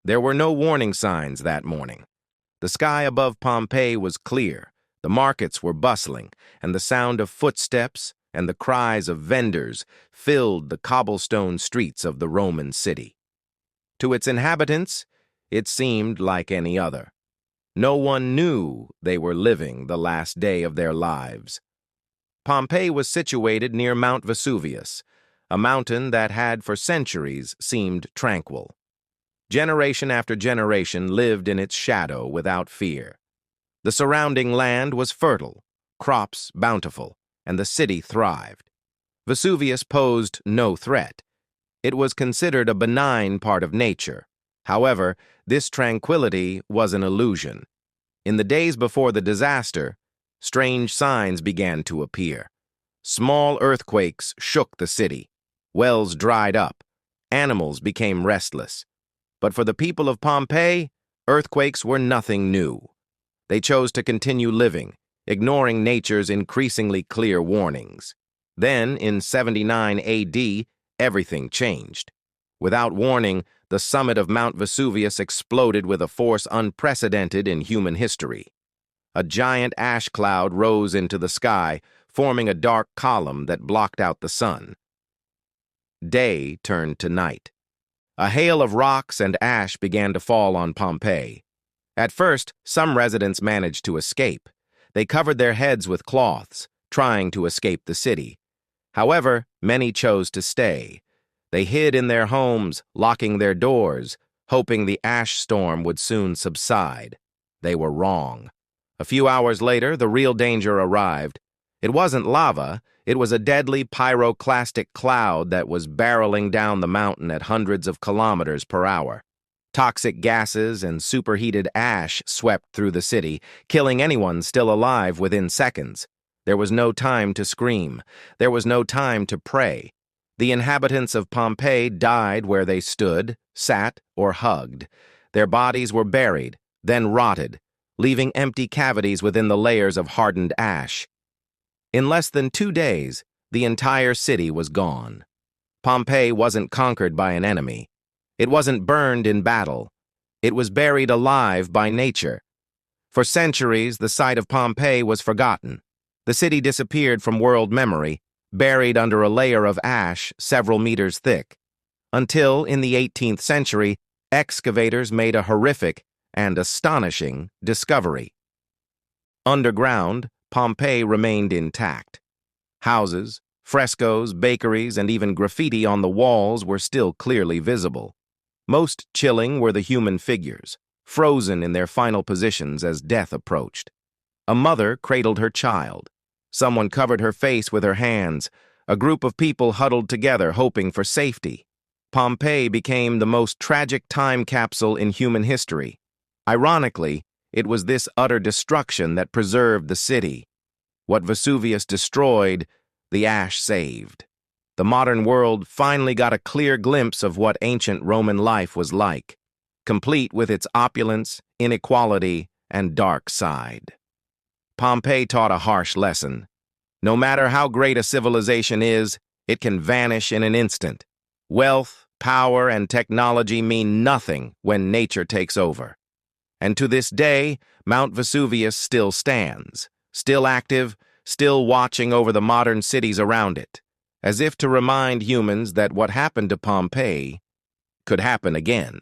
There were no warning signs that morning. The sky above Pompeii was clear, the markets were bustling, and the sound of footsteps and the cries of vendors filled the cobblestone streets of the Roman city. To its inhabitants, it seemed like any other. No one knew they were living the last day of their lives. Pompeii was situated near Mount Vesuvius, a mountain that had for centuries seemed tranquil. Generation after generation lived in its shadow without fear. The surrounding land was fertile, crops bountiful, and the city thrived. Vesuvius posed no threat. It was considered a benign part of nature. However, this tranquility was an illusion. In the days before the disaster, strange signs began to appear. Small earthquakes shook the city. Wells dried up. Animals became restless. But for the people of Pompeii, earthquakes were nothing new. They chose to continue living, ignoring nature's increasingly clear warnings. Then, in 79 AD, everything changed. Without warning, the summit of Mount Vesuvius exploded with a force unprecedented in human history. A giant ash cloud rose into the sky, forming a dark column that blocked out the sun. Day turned to night. A hail of rocks and ash began to fall on Pompeii. At first, some residents managed to escape. They covered their heads with cloths, trying to escape the city. However, many chose to stay. They hid in their homes, locking their doors, hoping the ash storm would soon subside. They were wrong. A few hours later, the real danger arrived. It wasn't lava, it was a deadly pyroclastic cloud that was barreling down the mountain at hundreds of kilometers per hour. Toxic gases and superheated ash swept through the city, killing anyone still alive within seconds. There was no time to scream. There was no time to pray. The inhabitants of Pompeii died where they stood, sat, or hugged. Their bodies were buried, then rotted, leaving empty cavities within the layers of hardened ash. In less than 2 days, the entire city was gone. Pompeii wasn't conquered by an enemy. It wasn't burned in battle. It was buried alive by nature. For centuries, the site of Pompeii was forgotten. The city disappeared from world memory, buried under a layer of ash several meters thick, until, in the 18th century, excavators made a horrific and astonishing discovery. Underground, Pompeii remained intact. Houses, frescoes, bakeries, and even graffiti on the walls were still clearly visible. Most chilling were the human figures, frozen in their final positions as death approached. A mother cradled her child. Someone covered her face with her hands. A group of people huddled together, hoping for safety. Pompeii became the most tragic time capsule in human history. Ironically, it was this utter destruction that preserved the city. What Vesuvius destroyed, the ash saved. The modern world finally got a clear glimpse of what ancient Roman life was like, complete with its opulence, inequality, and dark side. Pompeii taught a harsh lesson. No matter how great a civilization is, it can vanish in an instant. Wealth, power, and technology mean nothing when nature takes over. And to this day, Mount Vesuvius still stands, still active, still watching over the modern cities around it, as if to remind humans that what happened to Pompeii could happen again.